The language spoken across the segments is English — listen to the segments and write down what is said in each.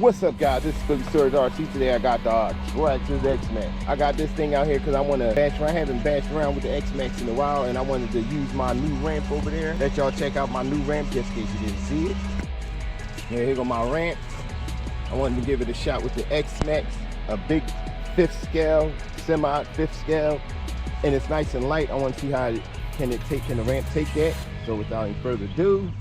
What's up, guys? This is Phillyswords RC. Today I got the Traxxas X-Maxx. I got this thing out here because I want to bash around. I haven't bashed around with the X-Maxx in a while, and I wanted to use my new ramp over there. Let y'all check out my new ramp just in case you didn't see it. Yeah, here go my ramp. I wanted to give it a shot with the X-Maxx, a big 5th scale, semi 5th scale, and it's nice and light. I want to see how can the ramp take that. So without any further ado,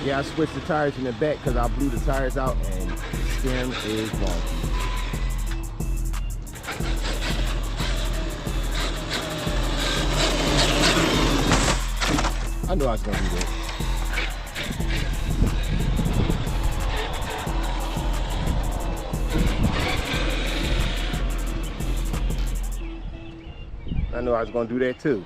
yeah, I switched the tires in the back because I blew the tires out and the steering is wonky. I knew I was going to do that. I knew I was going to do that too.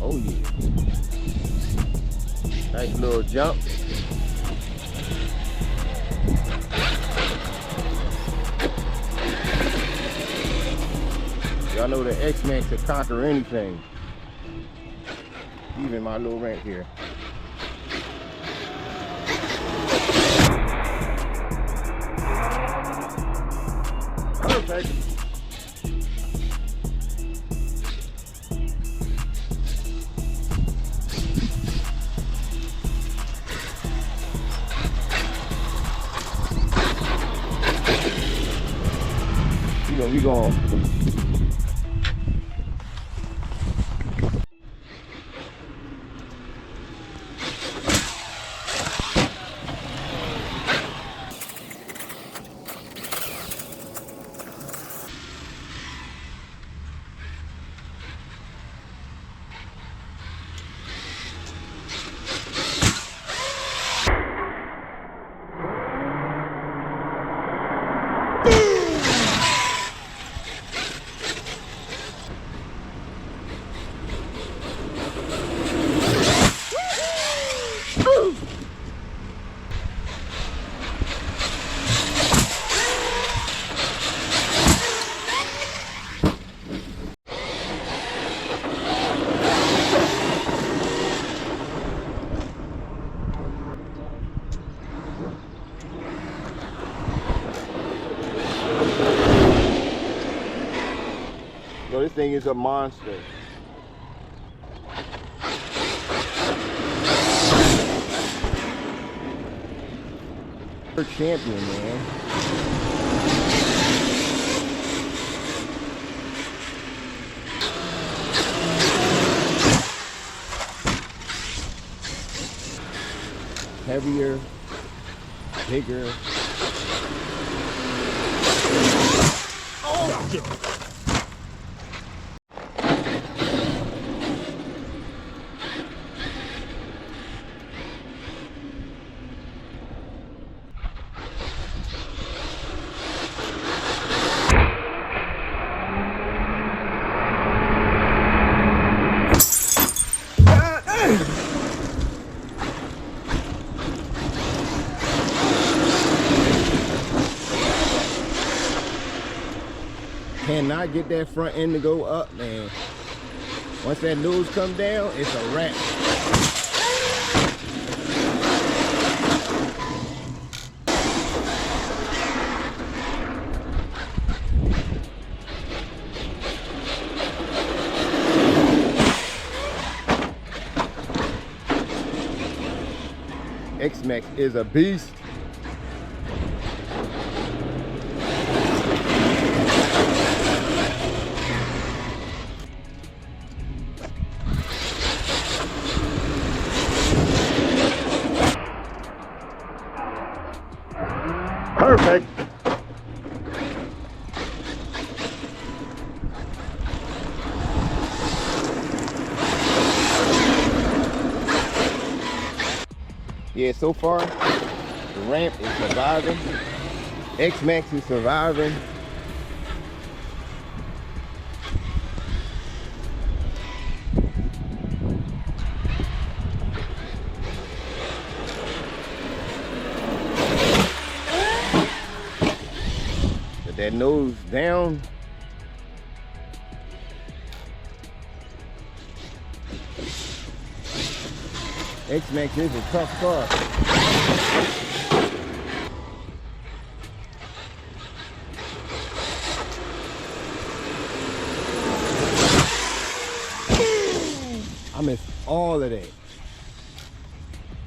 Oh yeah. Nice little jump. Y'all know the X-Maxx can conquer anything. Even my little ramp here. Perfect. We going. So this thing is a monster. Champion, man. Heavier, bigger. Oh, shit. Cannot get that front end to go up, man. Once that nose come down, it's a wrap. X-Maxx is a beast. Perfect. Yeah, so far the ramp is surviving. X-Maxx is surviving. that nose down. X-Maxx is a tough car. I missed all of that.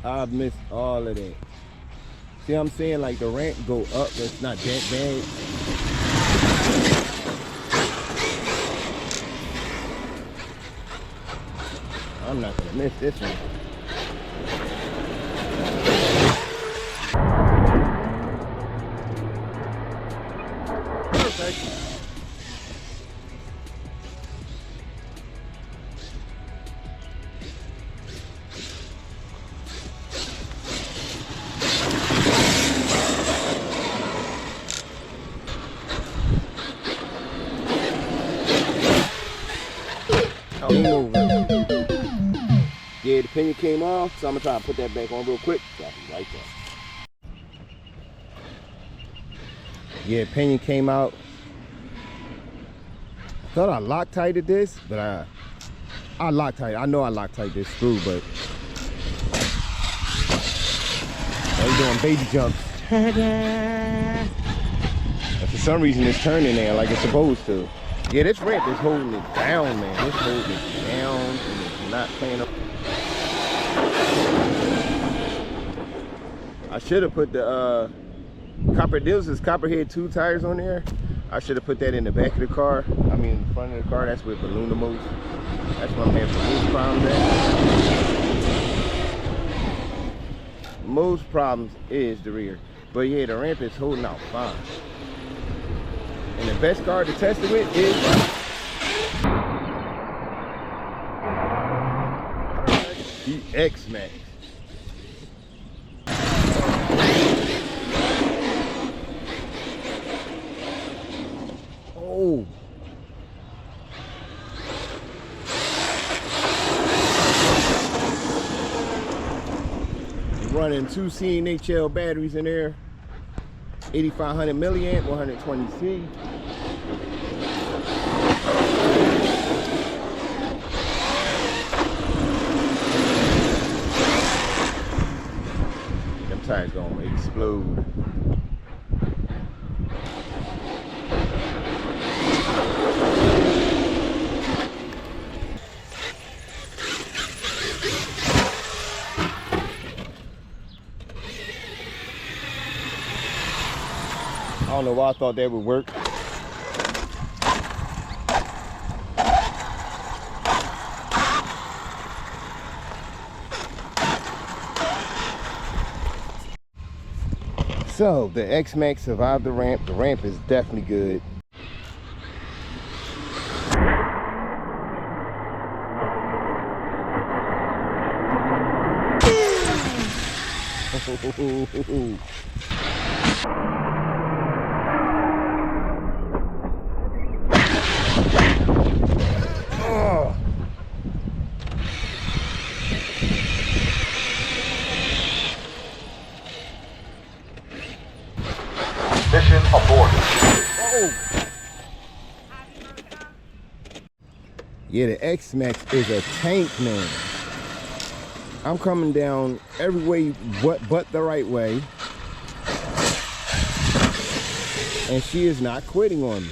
I missed all of that. See what I'm saying? Like the ramp go up, that's not that bad. I'm not gonna miss this one. Perfect. Yeah, the pinion came off, so I'm gonna try to put that back on real quick. So I'll be right there. Yeah, pinion came out. I thought I Loctited this, but I Loctited. I know I Loctited this screw, but I'm doing baby jumps. And for some reason, it's turning there like it's supposed to. Yeah, this ramp is holding it down, man. It's holding it down, and it's not playing up. I should have put the copperhead 2 tires on there. I should have put that in the back of the car. I mean, in the front of the car. That's where balloon the most. That's what I'm having the most problems at. Most problems is the rear. But yeah, the ramp is holding out fine. And the best car to test it with is the X-Maxx. Oh. Running 2 CNHL batteries in there. 8500 milliamp, 120C. Them tires gonna explode. I don't know why I thought that would work. So the X-Maxx survived the ramp. The ramp is definitely good. Mission aborted. Oh. Yeah, the X-Maxx is a tank, man. I'm coming down every way but the right way. And she is not quitting on me.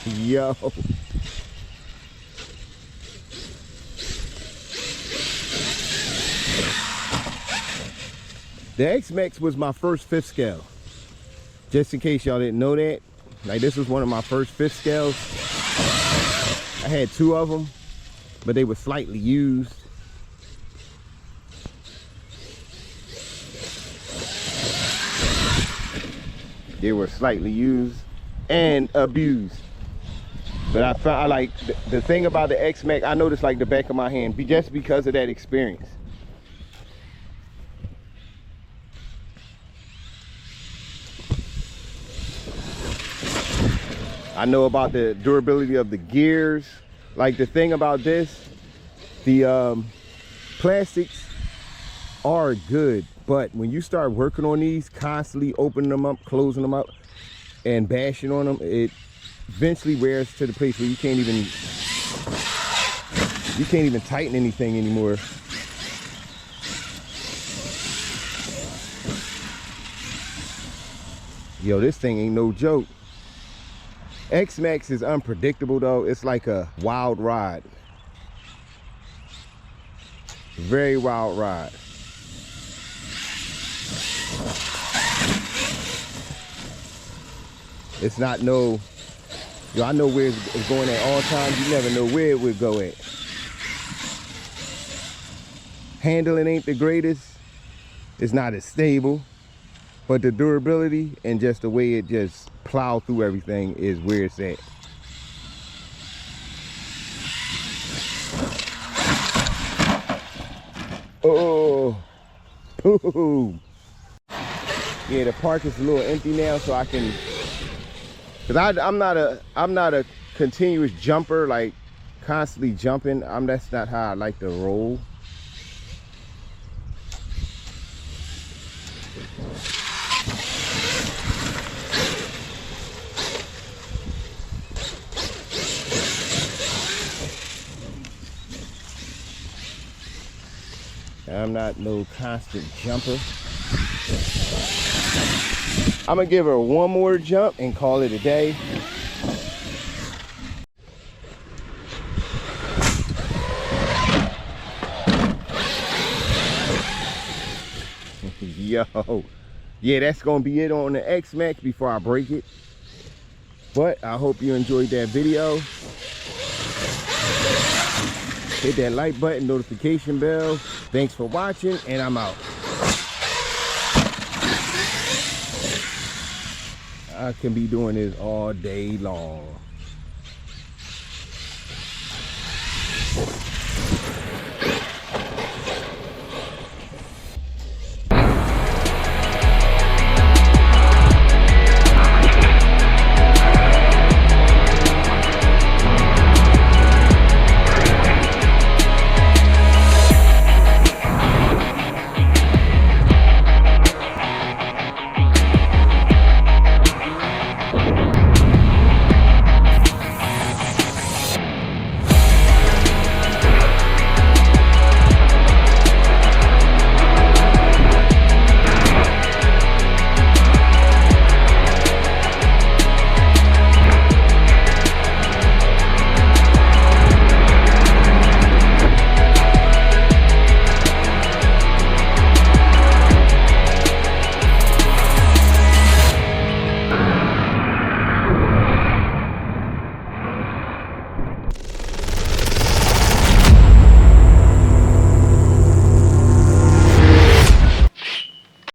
Yo. The X-Maxx was my first 5th scale. Just in case y'all didn't know that. Like, this was one of my first 5th scales. I had 2 of them, but they were slightly used. They were slightly used and abused. But I found, like, the thing about the X-Maxx, I noticed like the back of my hand, just because of that experience. I know about the durability of the gears. Like, the thing about this, the plastics are good, but when you start working on these, constantly opening them up, closing them up, and bashing on them, it eventually wears to the place where you can't even tighten anything anymore. Yo, this thing ain't no joke. X-Maxx is unpredictable though. It's like a wild ride. Very wild ride. It's not no, yo, I know where it's going at all times. You never know where it would go at. Handling ain't the greatest. It's not as stable. But the durability and just the way it just plow through everything is where it's at. Oh, ooh. Yeah, the park is a little empty now, so I can, cause I'm not a continuous jumper, like constantly jumping. That's not how I like to roll. I'm not no constant jumper. I'm gonna give her one more jump and call it a day. Yo, yeah, that's gonna be it on the X-Maxx before I break it. But I hope you enjoyed that video. Hit that like button, notification bell. Thanks for watching, and I'm out. I can be doing this all day long.